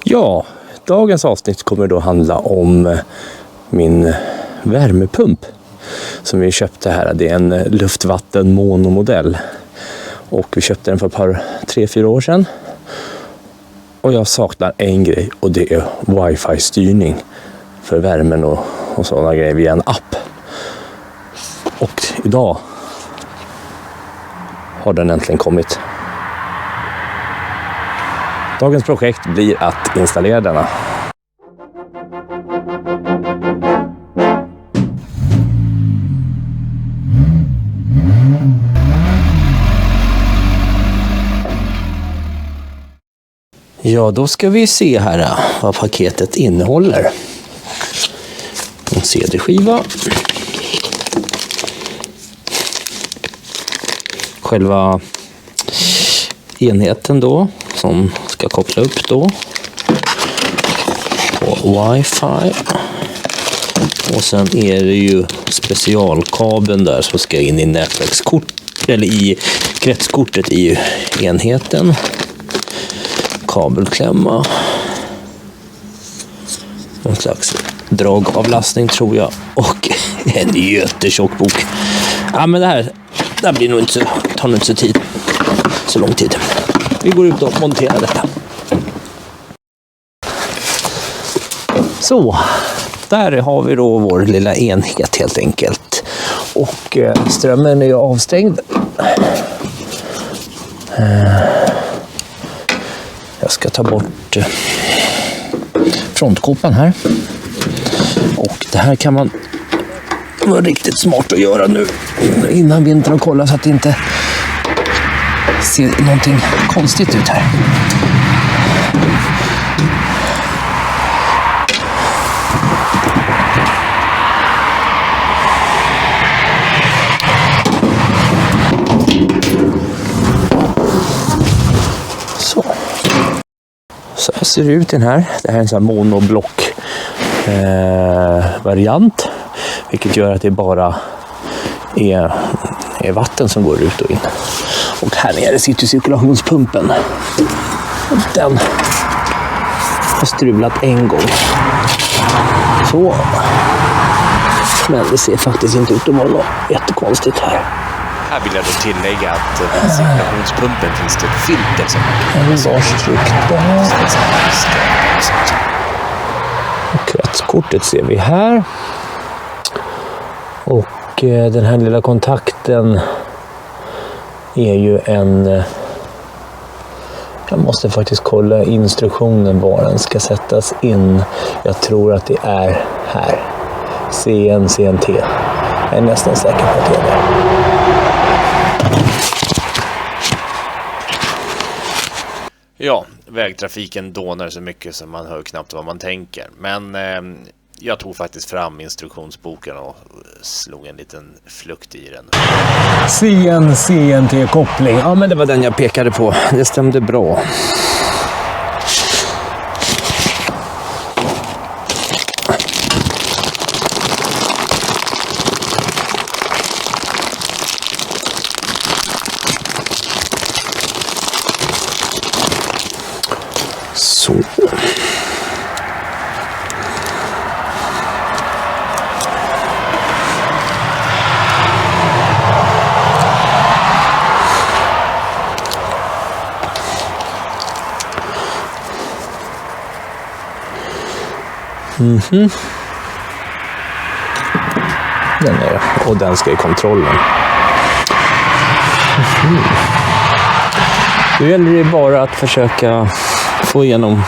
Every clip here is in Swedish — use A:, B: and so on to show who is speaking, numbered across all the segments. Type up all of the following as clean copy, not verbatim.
A: Ja, dagens avsnitt kommer då handla om min värmepump som vi köpte här. Det är en luftvatten monomodell och vi köpte den för 3-4 år sedan. Och jag saknar en grej och det är wifi-styrning för värmen och sådana grejer via en app. Och idag har den äntligen kommit. Dagens projekt blir att installera denna. Ja, då ska vi se här vad paketet innehåller. En CD-skiva. Själva enheten då som ska koppla upp då på wifi. Och sen är det ju specialkabeln där som ska in i nätverkskort eller i kretskortet i enheten. Kabelklämma. Någon slags dragavlastning tror jag. Och en jättetjock bok. Ja, men det här blir nog inte tar nog inte så lång tid. Vi går ut och monterar detta. Så, där har vi då vår lilla enhet helt enkelt. Och strömmen är ju avstängd. Jag ska ta bort frontkopan här. Och det här kan man vara riktigt smart att göra nu innan vintern och kolla så att det inte ser någonting konstigt ut här. Så här ser det ut den här. Det här är en sån här monoblock variant. Vilket gör att det bara är vatten som går ut och in. Och här nere sitter cirkulationspumpen. Den har strulat en gång. Så. Men det ser faktiskt inte ut att vara något jättekonstigt här.
B: Här vill jag då tillägga att i cirkulationspumpen finns det ett filter som
A: kretskortet ser vi här. Och den här lilla kontakten är ju en... Jag måste faktiskt kolla instruktionen var den ska sättas in. Jag tror att det är här. CNT. Jag är nästan säker på att det är det.
B: Ja, vägtrafiken dånar så mycket så man hör knappt vad man tänker. Men jag tog faktiskt fram instruktionsboken och slog en liten flukt i den.
A: CNT-koppling. Ja, men det var den jag pekade på. Det stämde bra. Så. Den är det. Och den ska i kontrollen. Nu gäller det bara att försöka få igenom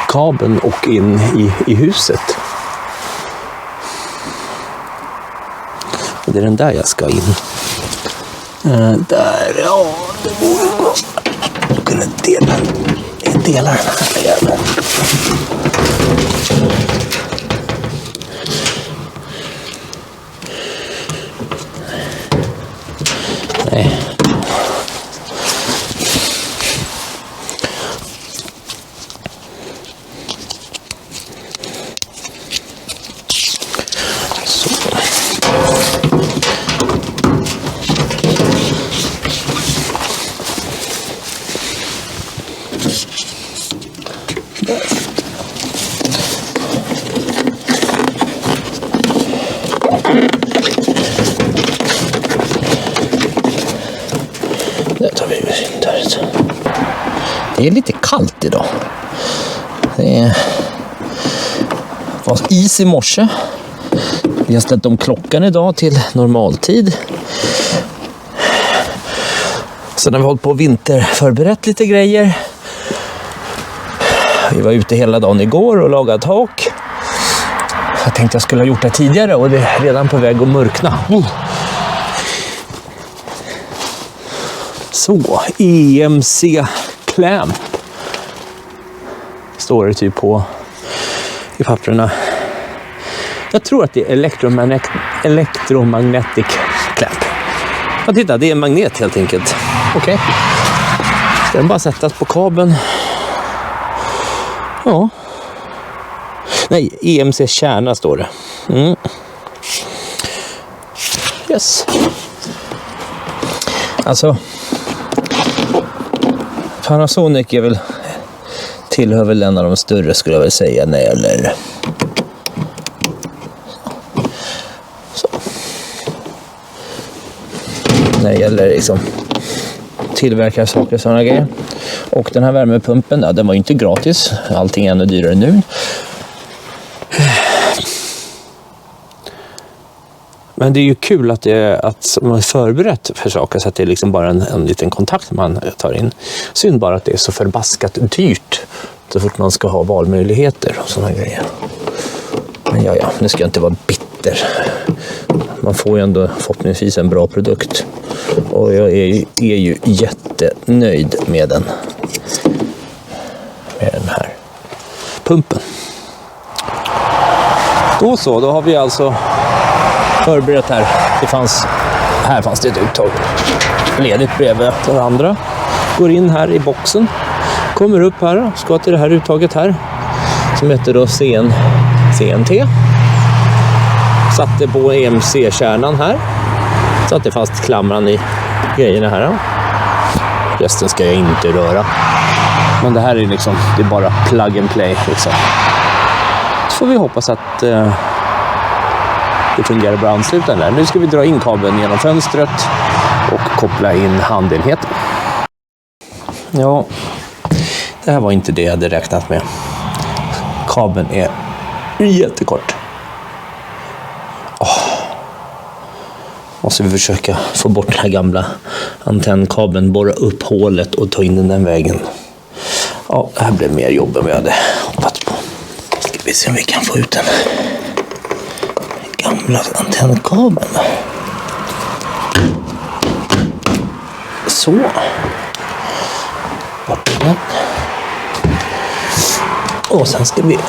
A: kabeln och in i huset. Och det är den där jag ska in. Där, ja, det borde gå. Jag kunde dela den här jäveln. Nej. Det tar vi in där. Det är lite kallt idag. Det var is i morse. Vi har ställt om klockan idag till normaltid. Sen har vi hållit på vinterförberett lite grejer. Vi var ute hela dagen igår och lagade tak. Jag tänkte jag skulle ha gjort det tidigare och det är redan på väg att mörkna. Så, EMC Clamp står det typ på i papperna. Jag tror att det är electromagnetic clamp. Ja, titta, det är en magnet helt enkelt. Okej. Ska den bara sättas på kabeln? Ja. Nej, EMC kärna står det. Yes. Alltså, Panasonic är väl tillhör väl en av de större, skulle jag väl säga, när det gäller liksom tillverka saker och sådana grejer. Och den här värmepumpen, ja, den var ju inte gratis. Allting är ännu dyrare nu. Men det är ju kul att man är förberett för saker, så att det är liksom bara en liten kontakt man tar in. Synd bara att det är så förbaskat dyrt så fort man ska ha valmöjligheter och sådana grejer. Men ja, nu ska jag inte vara bitter. Man får ju ändå förhoppningsvis en bra produkt. Och jag är ju jättenöjd med den här pumpen. Då har vi alltså förberett här. Här fanns det ett uttag ledigt bredvid den andra. Går in här i boxen. Kommer upp här och ska till det här uttaget här. Som heter då CNT. Satte på EMC-kärnan här. Satte fast klamran i grejerna här. Resten ska jag inte röra. Men det här är liksom, det är bara plug and play liksom. Så får vi hoppas att det fungerar bra anslutande där. Nu ska vi dra in kabeln genom fönstret och koppla in handenheten. Ja, det här var inte det jag hade räknat med. Kabeln är jättekort. Måste vi försöka få bort den här gamla antennkabeln, borra upp hålet och ta in den vägen. Ja, det här blev mer jobb än vi hade hoppats på. Ska vi se om vi kan få ut den gamla antennkabeln. Så. Bort den. Och sen ska vi...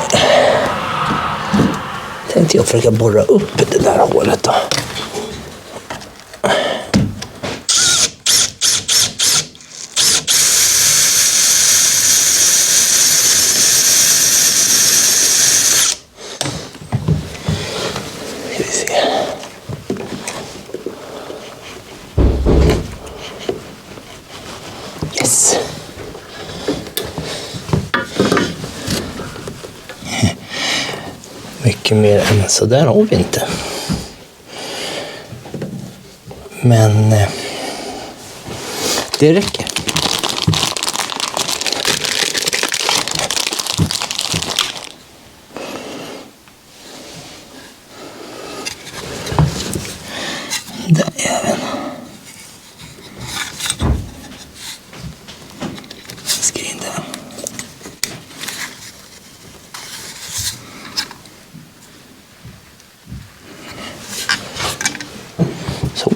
A: Tänkte jag försöka borra upp det där hålet då. Yes. Mycket mer än så där har vi inte. Men det räcker. Där är den. Skriv där. Så.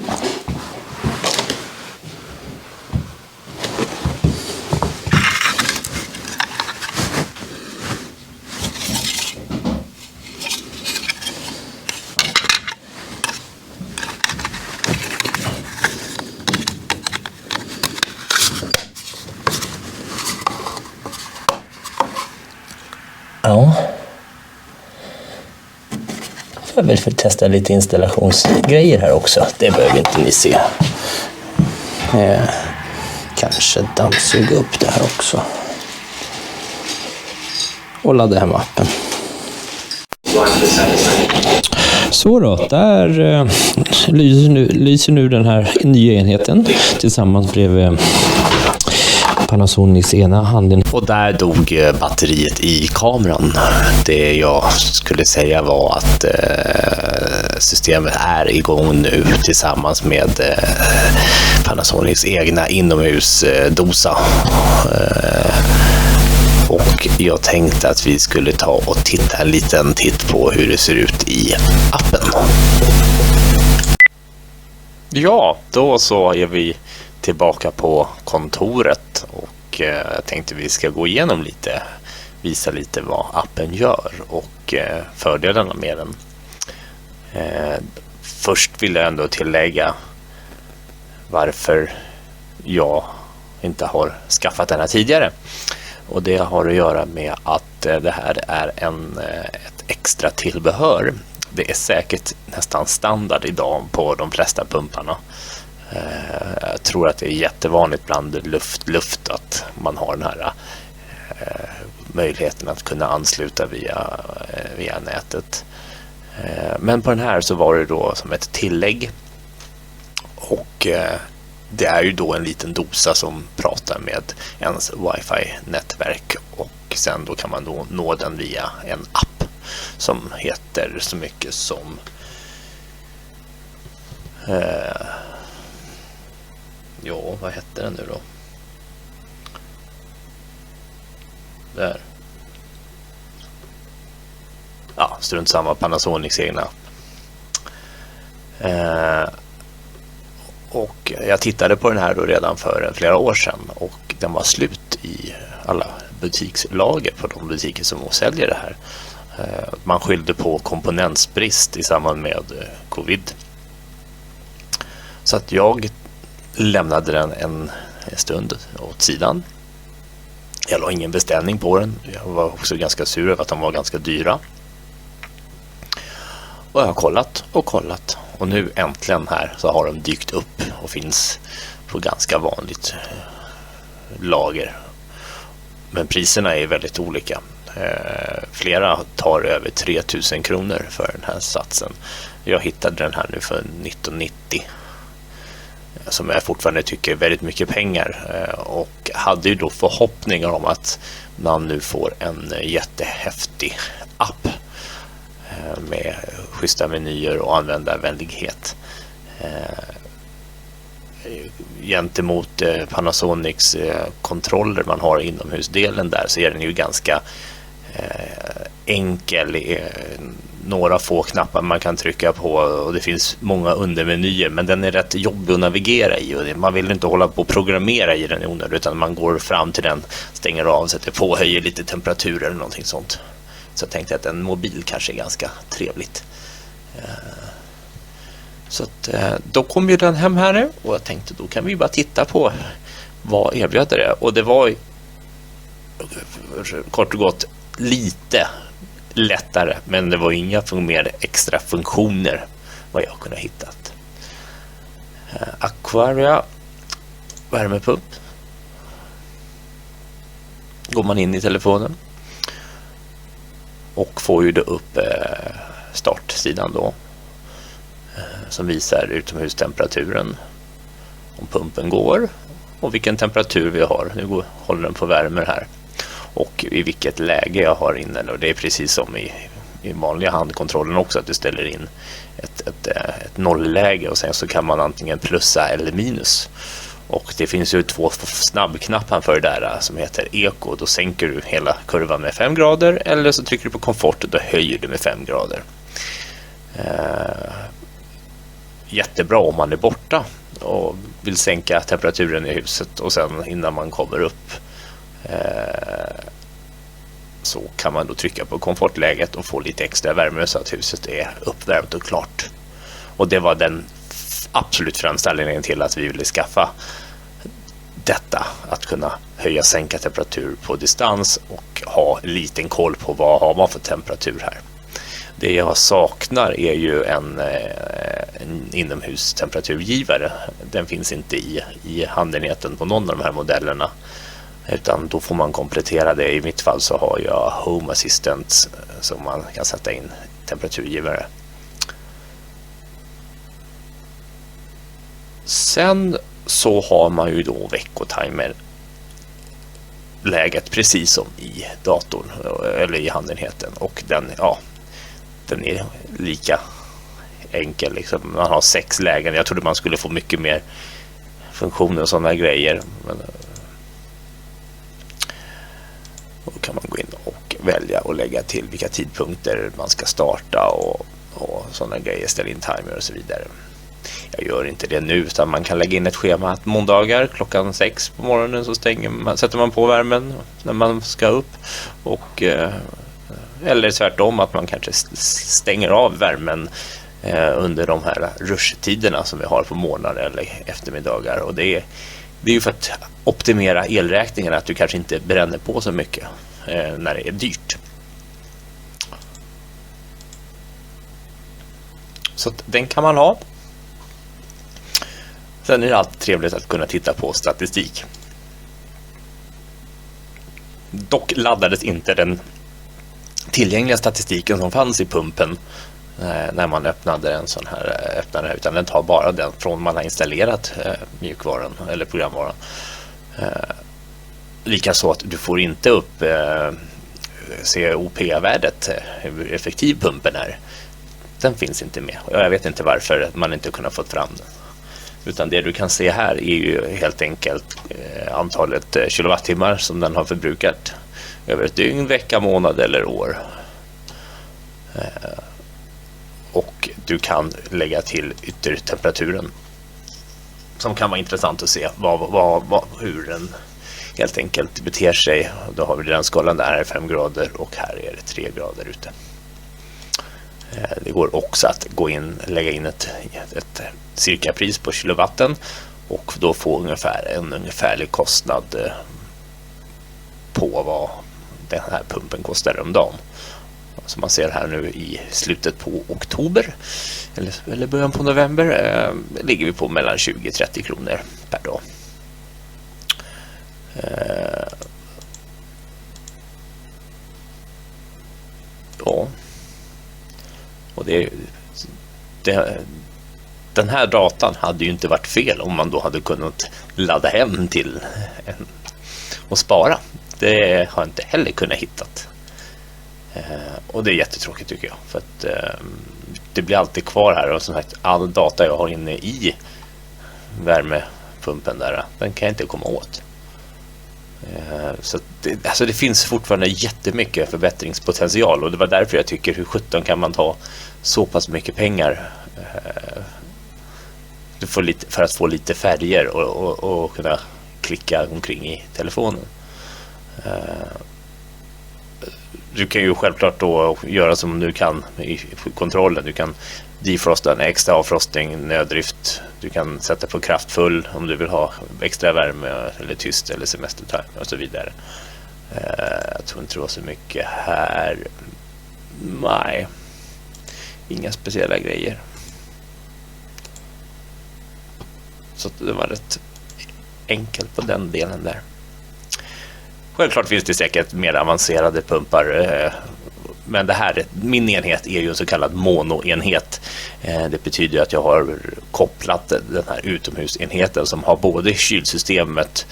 A: Ja. Jag vill för testa lite installationsgrejer här också. Det behöver inte ni se. Kanske dammsuga upp det här också. och ladda hem appen. Så då, där lyser nu den här nya enheten tillsammans bredvid Panasonics ena handen.
B: Och där dog batteriet i kameran. Det jag skulle säga var att systemet är igång nu tillsammans med Panasonics egna inomhusdosa. Och jag tänkte att vi skulle ta och titta en liten titt på hur det ser ut i appen. Ja, då så är vi tillbaka på kontoret och jag tänkte vi ska gå igenom lite, visa lite vad appen gör och fördelarna med den. Först vill jag ändå tillägga varför jag inte har skaffat den här tidigare. Och det har att göra med att det här är ett extra tillbehör. Det är säkert nästan standard idag på de flesta pumparna. Jag tror att det är jättevanligt bland luft att man har den här möjligheten att kunna ansluta via nätet. Men på den här så var det då som ett tillägg. Och det är ju då en liten dosa som pratar med ens wifi-nätverk och sen då kan man då nå den via en app som heter så mycket som vad heter den nu då? Där. Ja, strunt samma, Panasonics egna app. Och jag tittade på den här då redan för flera år sedan och den var slut i alla butikslager på de butiker som säljer det här. Man skyllde på komponentsbrist i samband med covid. Så att jag lämnade den en stund åt sidan. Jag la ingen beställning på den. Jag var också ganska sur över att de var ganska dyra. Och jag har kollat och kollat. Och nu äntligen här så har de dykt upp och finns på ganska vanligt lager. Men priserna är väldigt olika. Flera tar över 3000 kronor för den här satsen. Jag hittade den här nu för 1990. Som jag fortfarande tycker är väldigt mycket pengar. Och hade ju då förhoppningar om att man nu får en jättehäftig app med schyssta menyer och användarvänlighet. Gentemot Panasonics kontroller man har inomhusdelen där så är den ju ganska enkel. Några få knappar man kan trycka på och det finns många undermenyer, men den är rätt jobbig att navigera i och man vill inte hålla på och programmera i den i onödan, utan man går fram till den, stänger av, sätter på, höjer lite temperatur eller någonting sånt. Så jag tänkte att en mobil kanske är ganska trevligt. Så att, då kom ju den hem här nu och jag tänkte då kan vi bara titta på vad erbjöd det. Och det var kort och gott lite lättare, men det var inga mer extra funktioner vad jag kunde hittat. Aquaria värmepump. Går man in i telefonen och får ju då upp startsidan då som visar utomhustemperaturen, om pumpen går och vilken temperatur vi har. Nu håller den på värme här och i vilket läge jag har inne. Och det är precis som i vanliga handkontrollen också, att du ställer in ett nollläge och sen så kan man antingen plussa eller minus. Och det finns ju 2 snabbknappar för det där som heter Eco. Då sänker du hela kurvan med 5 grader eller så trycker du på komfort och då höjer du med 5 grader. Jättebra om man är borta och vill sänka temperaturen i huset och sen innan man kommer upp så kan man då trycka på komfortläget och få lite extra värme så att huset är uppvärmt och klart. Och det var den absolut främsta anledningen till att vi ville skaffa detta, att kunna höja, sänka temperatur på distans och ha liten koll på vad har man för temperatur här. Det jag saknar är ju en inomhustemperaturgivare. Den finns inte i handenheten på någon av de här modellerna. Utan då får man komplettera det. I mitt fall så har jag Home Assistant som man kan sätta in temperaturgivare. Sen så har man ju då veckotimer läget precis som i datorn eller i handenheten, och den är lika enkel liksom. Man har 6 lägen. Jag trodde man skulle få mycket mer funktioner och sådana grejer, men då kan man gå in och välja och lägga till vilka tidpunkter man ska starta och sådana grejer, ställa in timer och så vidare. Jag gör inte det nu, utan man kan lägga in ett schema att måndagar klockan 6 på morgonen så sätter man på värmen när man ska upp, och eller tvärtom att man kanske stänger av värmen under de här rushtiderna som vi har på morgnar eller eftermiddagar. Och det är ju för att optimera elräkningen, att du kanske inte bränner på så mycket när det är dyrt. Så att den kan man ha. Sen är det alltid trevligt att kunna titta på statistik. Dock laddades inte den tillgängliga statistiken som fanns i pumpen när man öppnade en sån här öppnare, utan den tar bara den från man har installerat mjukvaran eller programvaran. Likaså att du får inte upp COP-värdet, hur effektiv pumpen är. Den finns inte med. Jag vet inte varför man inte kunnat fått fram den. Utan det du kan se här är ju helt enkelt antalet kilowattimmar som den har förbrukat över ett dygn, vecka, månad eller år. Och du kan lägga till yttertemperaturen, som kan vara intressant att se hur den helt enkelt beter sig. Då har vi den skalan, där är 5 grader och här är det 3 grader ute. Det går också att lägga in ett cirkapris på kilowatten och då få en ungefärlig kostnad på vad den här pumpen kostar om dagen. Som man ser här nu i slutet på oktober eller början på november ligger vi på mellan 20-30 kronor per dag. Ja. Och den här datan hade ju inte varit fel om man då hade kunnat ladda hem till och spara. Det har jag inte heller kunnat hittat. Och det är jättetråkigt tycker jag, för att det blir alltid kvar här, och som sagt, all data jag har inne i värmepumpen där, den kan jag inte komma åt. Så det finns fortfarande jättemycket förbättringspotential, och det var därför jag tycker, hur 17 kan man ta så pass mycket pengar för att få lite färger och kunna klicka omkring i telefonen. Du kan ju självklart då göra som du kan i kontrollen. Du kan defrosta en extra avfrostning, nöddrift. Du kan sätta på kraftfull om du vill ha extra värme eller tyst eller semestertime och så vidare. Jag tror inte det var så mycket här. Nej, inga speciella grejer. Så det var rätt enkelt på den delen där. Självklart finns det säkert mer avancerade pumpar, men min enhet är ju en så kallad monoenhet. Det betyder att jag har kopplat den här utomhusenheten som har både kylsystemet,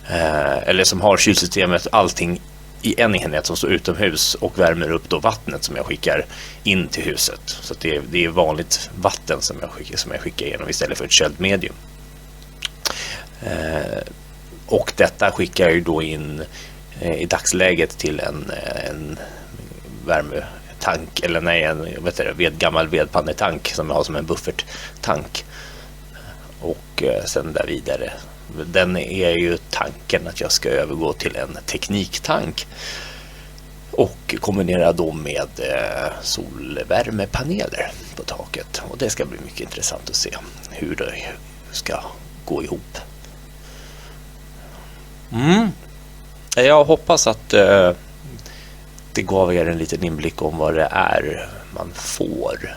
B: eller som har kylsystemet, allting i en enhet som står utomhus, och värmer upp då vattnet som jag skickar in till huset. Så att det är vanligt vatten som jag skickar igenom istället för ett köldmedium. Och detta skickar jag ju då in i dagsläget till en värmetank, eller nej, en gammal vedpannetank som jag har som en bufferttank. Och sen där vidare. Den är ju tanken att jag ska övergå till en tekniktank och kombinera då med solvärmepaneler på taket. Och det ska bli mycket intressant att se hur det ska gå ihop. Jag hoppas att det gav er en liten inblick om vad det är man får.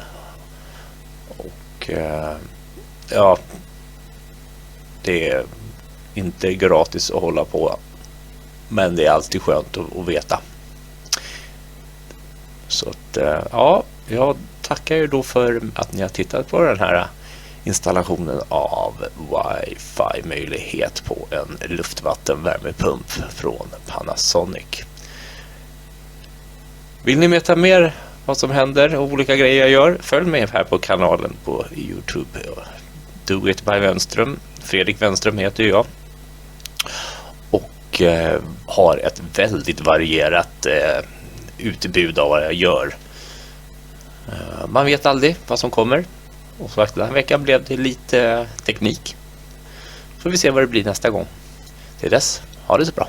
B: Och det är inte gratis att hålla på Men det är alltid skönt att veta. Så att, ja, jag tackar ju då för att ni har tittat på den här installationen av Wi-Fi-möjlighet på en luftvattenvärmepump från Panasonic. Vill ni veta mer vad som händer och olika grejer jag gör, följ med här på kanalen på YouTube. Do It by Wenström. Fredrik Wenström heter jag. Och har ett väldigt varierat utbud av vad jag gör. Man vet aldrig vad som kommer. Och så den här veckan blev det lite teknik. Får vi se vad det blir nästa gång. Till dess, ha det så bra.